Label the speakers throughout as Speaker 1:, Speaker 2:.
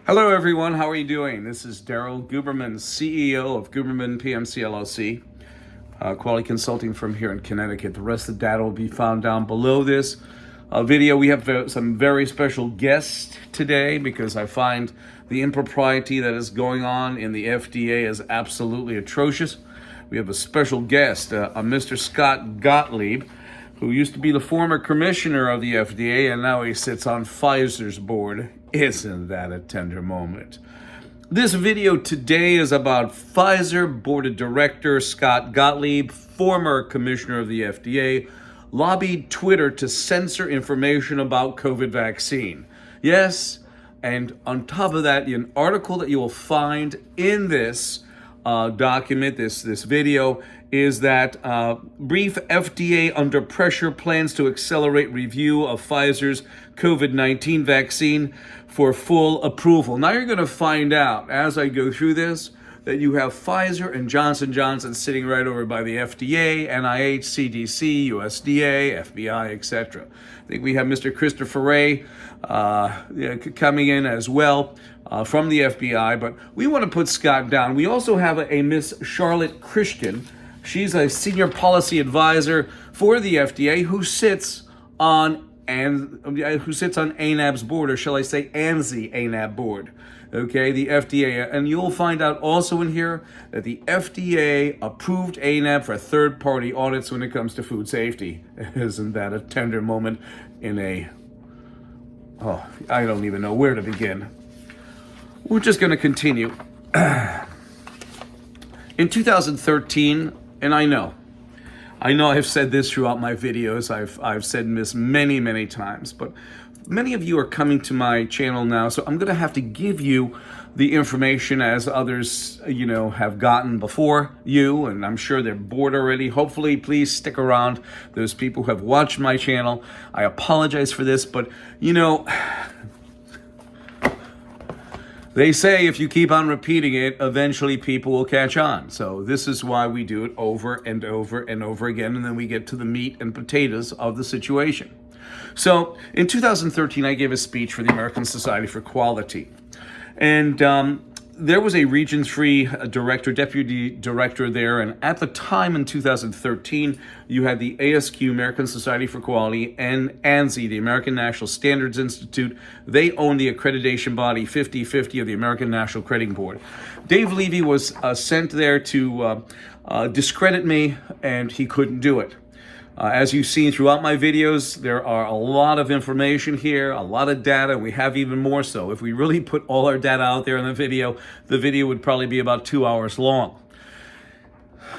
Speaker 1: Hello, everyone. How are you doing? This is Daryl Guberman, CEO of Guberman PMC LLC, quality consulting firm here in Connecticut. The rest of the data will be found down below this video. We have some very special guests today because I find the impropriety that is going on in the FDA is absolutely atrocious. We have a special guest, a Mr. Scott Gotlieb, who used to be the former commissioner of the FDA, and now he sits on Pfizer's board. Isn't that a tender moment? This video today is about Pfizer Board of Director Scott Gotlieb, former commissioner of the FDA, lobbied Twitter to censor information about COVID vaccine. Yes, and on top of that, an article that you will find in this document, this video, is that brief FDA under pressure plans to accelerate review of Pfizer's COVID-19 vaccine for full approval. Now you're going to find out as I go through this that you have Pfizer and Johnson Johnson sitting right over by the FDA, NIH, CDC, USDA, FBI, etc. I think we have Mr. Christopher Wray coming in as well from the FBI, but we want to put Scott down. We also have a Miss Charlotte Christian. She's a senior policy advisor for the FDA who sits on ANAB's board, or shall I say ANSI ANAB board. Okay, the FDA, and you'll find out also in here that the FDA approved ANAB for third-party audits when it comes to food safety. Isn't that a tender moment I don't even know where to begin. We're just going to continue. In 2013, and I know I've said this throughout my videos, I've said this many times, but many of you are coming to my channel now, so I'm going to have to give you the information as others, have gotten before you, and I'm sure they're bored already. Hopefully, please stick around. Those people who have watched my channel, I apologize for this, but they say if you keep on repeating it, eventually people will catch on. So this is why we do it over and over and over again, and then we get to the meat and potatoes of the situation. So in 2013, I gave a speech for the American Society for Quality. And there was a Region 3 director, deputy director there. And at the time in 2013, you had the ASQ, American Society for Quality, and ANSI, the American National Standards Institute. They own the accreditation body 50-50 of the American National Crediting Board. Dave Levy was sent there to discredit me, and he couldn't do it. As you've seen throughout my videos, there are a lot of information here, a lot of data. We have even more so. If we really put all our data out there in the video would probably be about 2 hours long.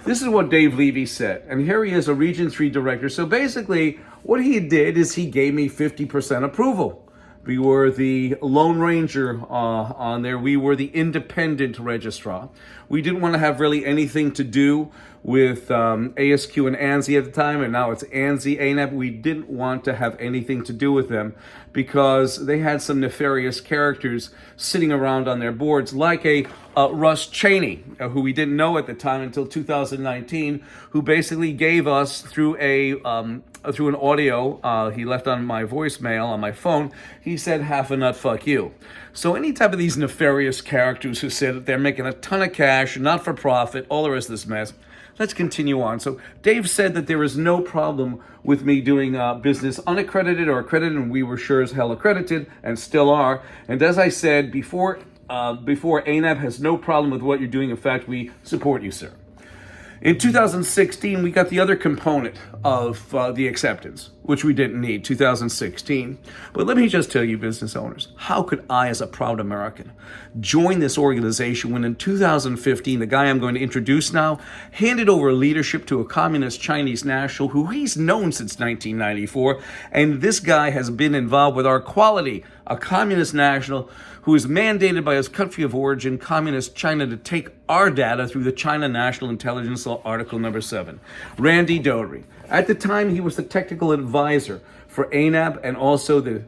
Speaker 1: This is what Dave Levy said, and here he is, a Region 3 director. So basically, what he did is he gave me 50% approval. We were the Lone Ranger on there. We were the independent registrar. We didn't want to have really anything to do with ASQ and ANSI at the time, and now it's ANSI, ANAB. We didn't want to have anything to do with them because they had some nefarious characters sitting around on their boards, like a Russ Cheney, who we didn't know at the time until 2019, who basically gave us through an audio he left on my voicemail on my phone. He said, "Half a nut, fuck you." So any type of these nefarious characters who said that they're making a ton of cash, not for profit, all the rest of this mess. Let's continue on. So Dave said that there is no problem with me doing business unaccredited or accredited, and we were sure as hell accredited and still are. And as I said before, ANAB has no problem with what you're doing. In fact, we support you, sir. In 2016, we got the other component of the acceptance, which we didn't need, 2016. But let me just tell you, business owners, how could I, as a proud American, join this organization when in 2015, the guy I'm going to introduce now handed over leadership to a communist Chinese national who he's known since 1994. And this guy has been involved with our quality, a communist national who is mandated by his country of origin, Communist China, to take our data through the China National Intelligence Law, Article number 7. Randy Doherty. At the time, he was the technical advisor for ANAB and also the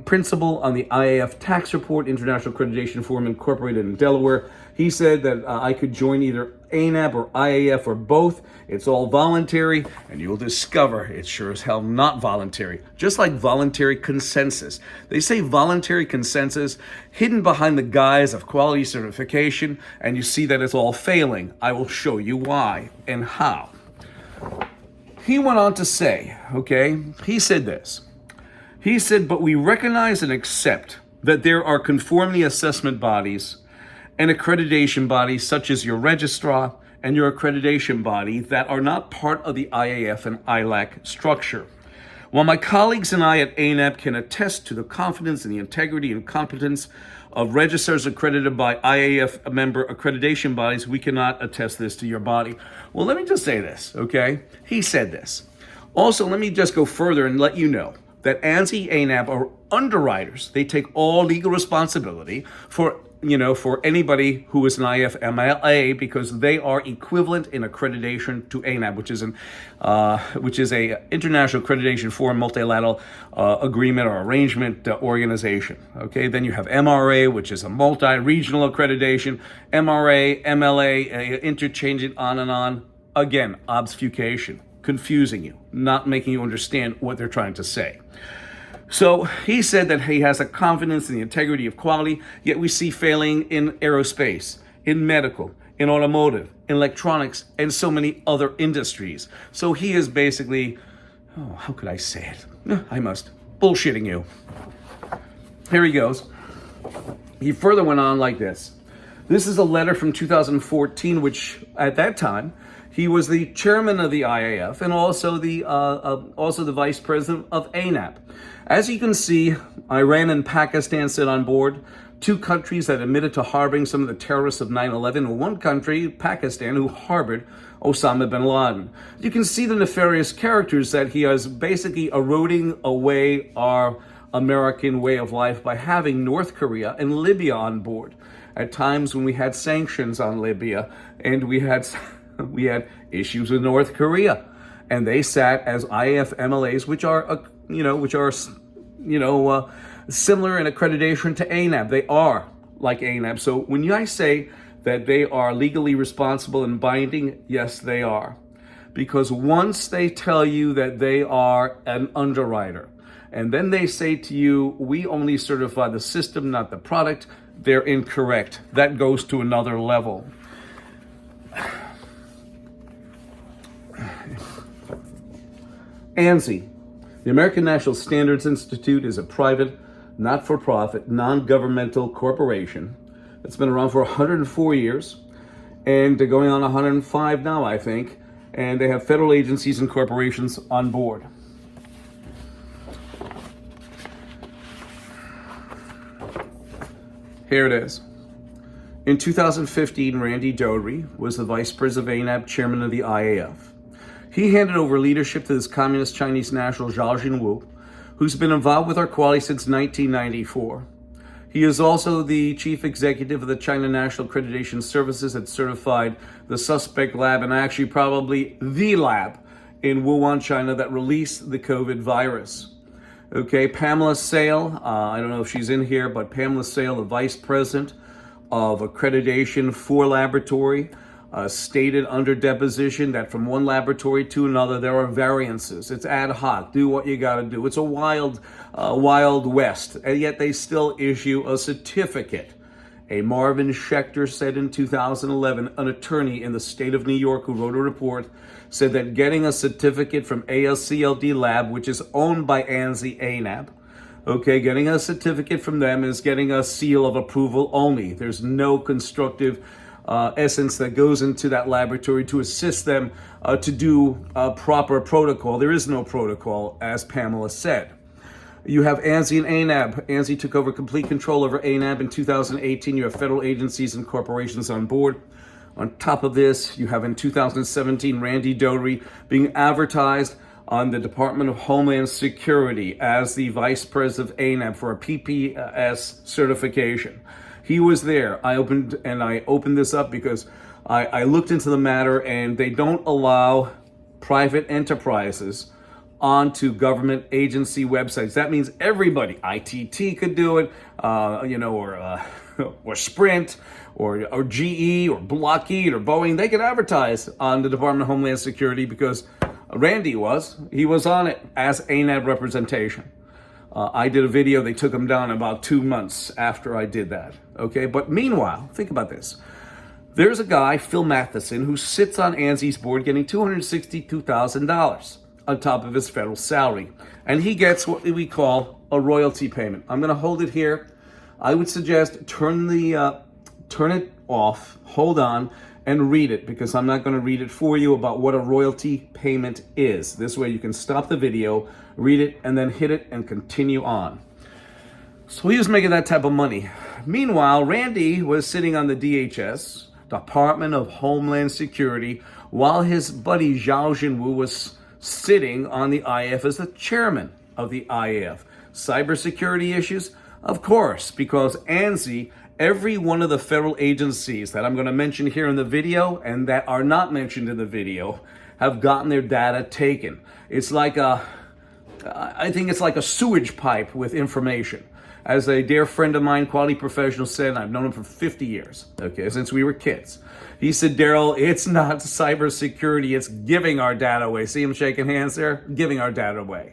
Speaker 1: principal on the IAF tax report, International Accreditation Forum Incorporated in Delaware. He said that I could join either ANAB or IAF or both. It's all voluntary, and you'll discover it's sure as hell not voluntary. Just like voluntary consensus. They say voluntary consensus hidden behind the guise of quality certification, and you see that it's all failing. I will show you why and how. He went on to say, okay, he said this. He said, but we recognize and accept that there are conformity assessment bodies and accreditation bodies such as your registrar and your accreditation body that are not part of the IAF and ILAC structure. While my colleagues and I at ANAB can attest to the confidence in the integrity and competence of registrars accredited by IAF member accreditation bodies, we cannot attest this to your body. Well, let me just say this, okay? He said this. Also, let me just go further and let you know that ANSI, ANAB are underwriters. They take all legal responsibility for anybody who is an IFMLA because they are equivalent in accreditation to ANAB, which is a international accreditation for multilateral agreement or arrangement organization. Okay, then you have MRA, which is a multi-regional accreditation. MRA, MLA, interchange it on and on. Again, obfuscation, confusing you, not making you understand what they're trying to say. So he said that he has a confidence in the integrity of quality, yet we see failing in aerospace, in medical, in automotive, in electronics, and so many other industries. So he is basically, how could I say it? Bullshitting you. Here he goes. He further went on like this. This is a letter from 2014, which at that time, he was the chairman of the IAF and also the vice president of ANAB. As you can see, Iran and Pakistan sit on board, two countries that admitted to harboring some of the terrorists of 9/11, and one country, Pakistan, who harbored Osama bin Laden. You can see the nefarious characters that he is basically eroding away our American way of life by having North Korea and Libya on board. At times when we had sanctions on Libya and we had issues with North Korea, and they sat as IFMLAs, which are similar in accreditation to ANAB. They are like ANAB. So when I say that they are legally responsible and binding, yes, they are. Because once they tell you that they are an underwriter, and then they say to you, we only certify the system, not the product, they're incorrect. That goes to another level. ANSI, the American National Standards Institute, is a private, not-for-profit, non-governmental corporation that's been around for 104 years, and they're going on 105 now, I think, and they have federal agencies and corporations on board. Here it is. In 2015, Randy Doherty was the vice president of ANAB, chairman of the IAF. He handed over leadership to this communist Chinese national, Zhao Jinwu, who's been involved with our quality since 1994. He is also the chief executive of the China National Accreditation Services that certified the suspect lab, and actually probably the lab in Wuhan, China, that released the COVID virus. Okay, Pamela Sale, I don't know if she's in here, but Pamela Sale, the vice president of accreditation for laboratory, stated under deposition that from one laboratory to another there are variances. It's ad hoc. Do what you got to do. It's a wild west, and yet they still issue a certificate. A Marvin Schechter said in 2011, an attorney in the state of New York who wrote a report, said that getting a certificate from ASCLD Lab, which is owned by ANSI ANAB, okay, getting a certificate from them is getting a seal of approval only. There's no constructive essence that goes into that laboratory to assist them to do a proper protocol. There is no protocol, as Pamela said. You have ANSI and ANAB. ANSI took over complete control over ANAB in 2018. You have federal agencies and corporations on board. On top of this, you have in 2017 Randy Doherty being advertised on the Department of Homeland Security as the vice president of ANAB for a PPS certification. He was there. I opened this up because I looked into the matter, and they don't allow private enterprises onto government agency websites. That means everybody, ITT could do it, or Sprint, or GE, or Lockheed, or Boeing. They could advertise on the Department of Homeland Security because Randy he was on it as ANAB representation. I did a video, they took him down about 2 months after I did that, okay? But meanwhile, think about this. There's a guy, Phil Matheson, who sits on ANSI's board getting $262,000 on top of his federal salary. And he gets what we call a royalty payment. I'm gonna hold it here. I would suggest turn it off, hold on, and read it, because I'm not gonna read it for you about what a royalty payment is. This way you can stop the video, read it, and then hit it and continue on. So he was making that type of money. Meanwhile, Randy was sitting on the DHS, Department of Homeland Security, while his buddy Zhao Jinwu was sitting on the IAF as the chairman of the IAF. Cybersecurity issues? Of course, because ANSI, every one of the federal agencies that I'm going to mention here in the video and that are not mentioned in the video have gotten their data taken. It's like I think it's like a sewage pipe with information. As a dear friend of mine, quality professional, said, I've known him for 50 years, okay, since we were kids. He said, Daryl, it's not cybersecurity, it's giving our data away. See him shaking hands there? Giving our data away.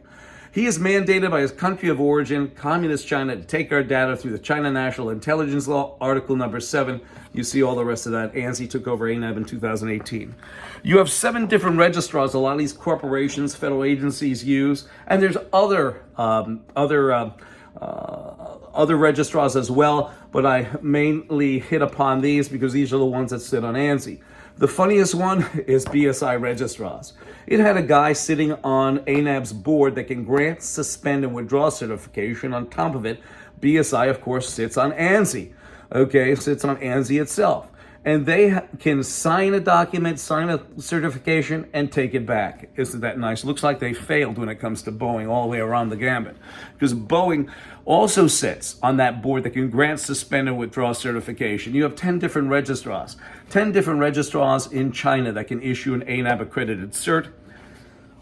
Speaker 1: He is mandated by his country of origin, Communist China, to take our data through the China National Intelligence Law, Article number 7. You see all the rest of that. ANSI took over ANAB in 2018. You have 7 different registrars a lot of these corporations, federal agencies use, and there's other registrars as well, but I mainly hit upon these because these are the ones that sit on ANSI. The funniest one is BSI registrars. It had a guy sitting on ANAB's board that can grant, suspend, and withdraw certification. On top of it, BSI, of course, sits on ANSI. Okay, sits on ANSI itself. And they can sign a document, sign a certification, and take it back. Isn't that nice? Looks like they failed when it comes to Boeing all the way around the gambit. Because Boeing also sits on that board that can grant, suspend, and withdraw certification. You have 10 different registrars. 10 different registrars in China that can issue an ANAB accredited cert.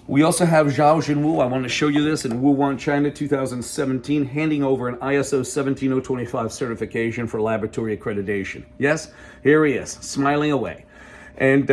Speaker 1: We also have Zhao Jinwu. I want to show you this in Wuhan, China, 2017, handing over an ISO 17025 certification for laboratory accreditation. Yes, here he is, smiling away. And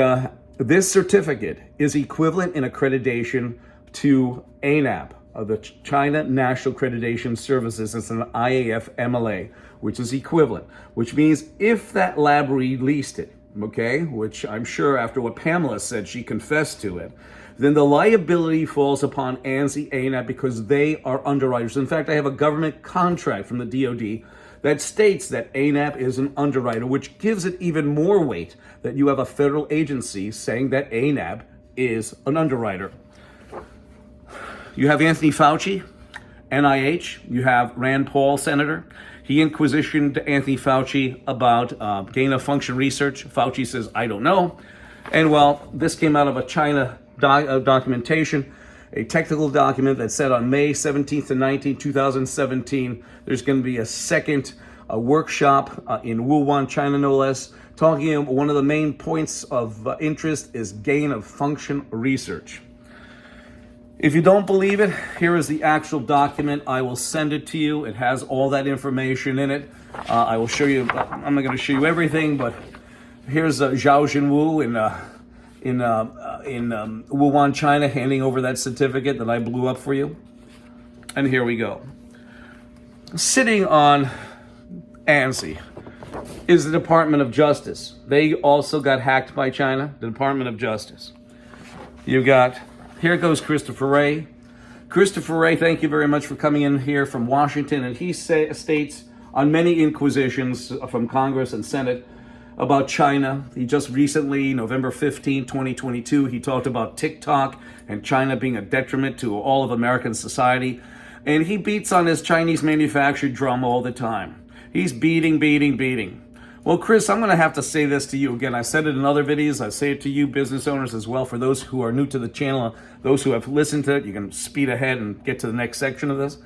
Speaker 1: this certificate is equivalent in accreditation to ANAB, the China National Accreditation Services. It's an IAF MLA, which is equivalent, which means if that lab released it, okay, which I'm sure after what Pamela said, she confessed to it, then the liability falls upon ANSI ANAB because they are underwriters. In fact, I have a government contract from the DoD that states that ANAB is an underwriter, which gives it even more weight that you have a federal agency saying that ANAB is an underwriter. You have Anthony Fauci, NIH. You have Rand Paul, Senator. He inquisitioned Anthony Fauci about gain of function research. Fauci says, I don't know. And well, this came out of a China documentation, a technical document that said on May 17th to 19th, 2017, there's going to be a second workshop in Wuhan, China, no less, talking about one of the main points of interest is gain of function research. If you don't believe it, here is the actual document. I will send it to you. It has all that information in it. I will show you. I'm not going to show you everything, but here's Zhao Jinwu in Wuhan, China, handing over that certificate that I blew up for you. And here we go. Sitting on ANSI is the Department of Justice. They also got hacked by China, the Department of Justice. You got, here goes Christopher Wray. Christopher Wray, thank you very much for coming in here from Washington. And he states on many inquisitions from Congress and Senate about China. He just recently, November 15, 2022, he talked about TikTok and China being a detriment to all of American society. And he beats on his Chinese manufactured drum all the time. He's beating. Well, Chris, I'm going to have to say this to you again. I said it in other videos. I say it to you business owners as well. For those who are new to the channel, those who have listened to it, you can speed ahead and get to the next section of this.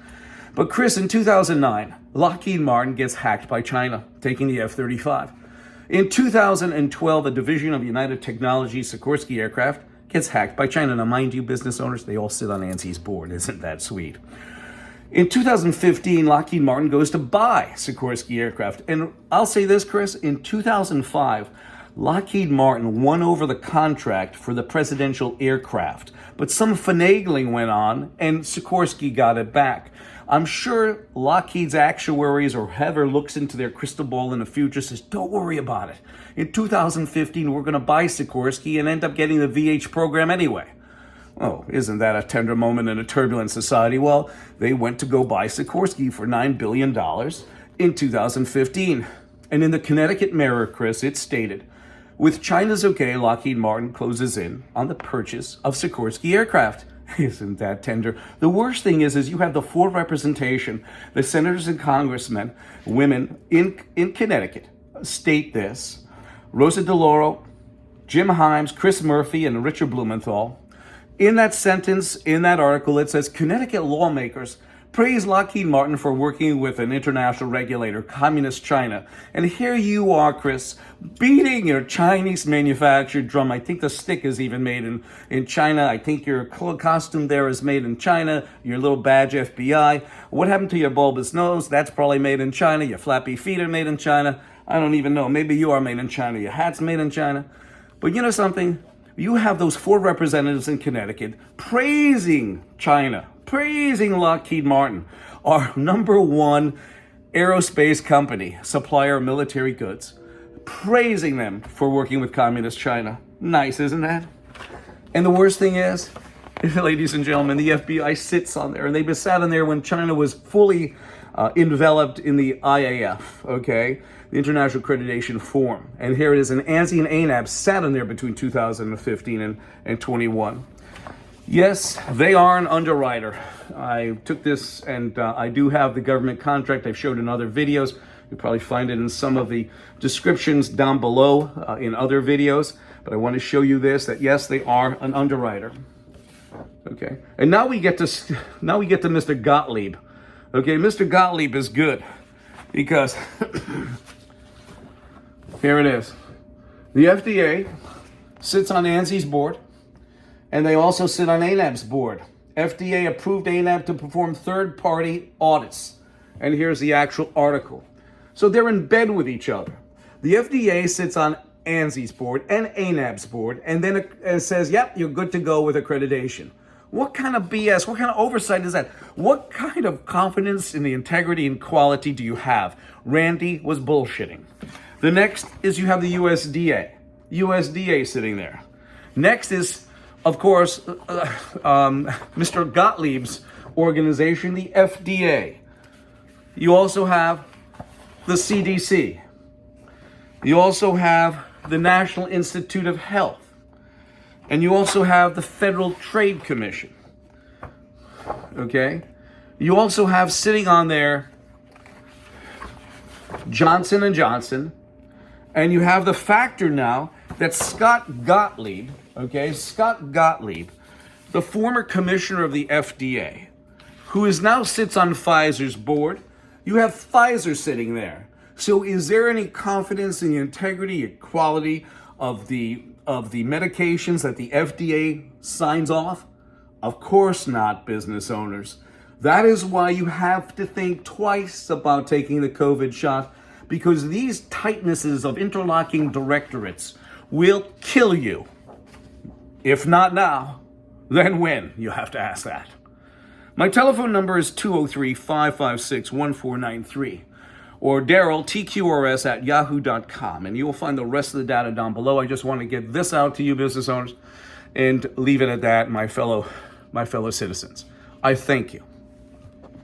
Speaker 1: But Chris, in 2009, Lockheed Martin gets hacked by China, taking the F-35. In 2012, a division of United Technologies Sikorsky aircraft gets hacked by China. Now, mind you, business owners, they all sit on ANSI's board. Isn't that sweet? In 2015, Lockheed Martin goes to buy Sikorsky aircraft. And I'll say this, Chris, in 2005, Lockheed Martin won over the contract for the presidential aircraft. But some finagling went on, and Sikorsky got it back. I'm sure Lockheed's actuaries or whoever looks into their crystal ball in the future says, don't worry about it. In 2015, we're going to buy Sikorsky and end up getting the VH program anyway. Oh, isn't that a tender moment in a turbulent society? Well, they went to go buy Sikorsky for $9 billion in 2015. And in the Connecticut Mirror, Chris, it stated, with China's okay, Lockheed Martin closes in on the purchase of Sikorsky aircraft. Isn't that tender? The worst thing is you have the full representation, the senators and congressmen, women in Connecticut state this. Rosa DeLauro, Jim Himes, Chris Murphy, and Richard Blumenthal. In that sentence, in that article, it says, Connecticut lawmakers praise Lockheed Martin for working with an international regulator, Communist China. And here you are, Chris, beating your Chinese manufactured drum. I think the stick is even made in China. I think your costume there is made in China. Your little badge, FBI. What happened to your bulbous nose? That's probably made in China. Your flappy feet are made in China. I don't even know. Maybe you are made in China. Your hat's made in China. But you know something? You have those 4 representatives in Connecticut praising China, praising Lockheed Martin, our #1 aerospace company, supplier of military goods, praising them for working with Communist China. Nice, isn't that? And the worst thing is, ladies and gentlemen, the FBI sits on there, and they've been sat on there when China was fully enveloped in the IAF, okay? The International Accreditation Forum. And here it is, and ANSI and ANAB sat in there between 2015 and 21. Yes, they are an underwriter. I took this, and I do have the government contract I've showed in other videos. You'll probably find it in some of the descriptions down below in other videos. But I want to show you this, that yes, they are an underwriter. Okay, and now we get to Mr. Gotlieb. Okay, Mr. Gotlieb is good because here it is. The FDA sits on ANSI's board, and they also sit on ANAB's board. FDA approved ANAB to perform third-party audits. And here's the actual article. So they're in bed with each other. The FDA sits on ANSI's board and ANAB's board, and then it says, yep, you're good to go with accreditation. What kind of BS, what kind of oversight is that? What kind of confidence in the integrity and quality do you have? Randy was bullshitting. The next is you have the USDA. USDA sitting there. Next is, of course, Mr. Gotlieb's organization, the FDA. You also have the CDC. You also have the National Institute of Health. And you also have the Federal Trade Commission. Okay? You also have sitting on there Johnson & Johnson. And you have the factor now that Scott Gotlieb, Scott Gotlieb, the former commissioner of the FDA, who now sits on Pfizer's board. You have Pfizer sitting there. So is there any confidence in the integrity and quality of the medications that the FDA signs off? Of course not, business owners. That is why you have to think twice about taking the COVID shot, because these tightnesses of interlocking directorates will kill you. If not now, then when? You have to ask that. My telephone number is 203-556-1493. Or Daryl, TQRS at yahoo.com. And you will find the rest of the data down below. I just want to get this out to you, business owners, and leave it at that, my fellow citizens. I thank you.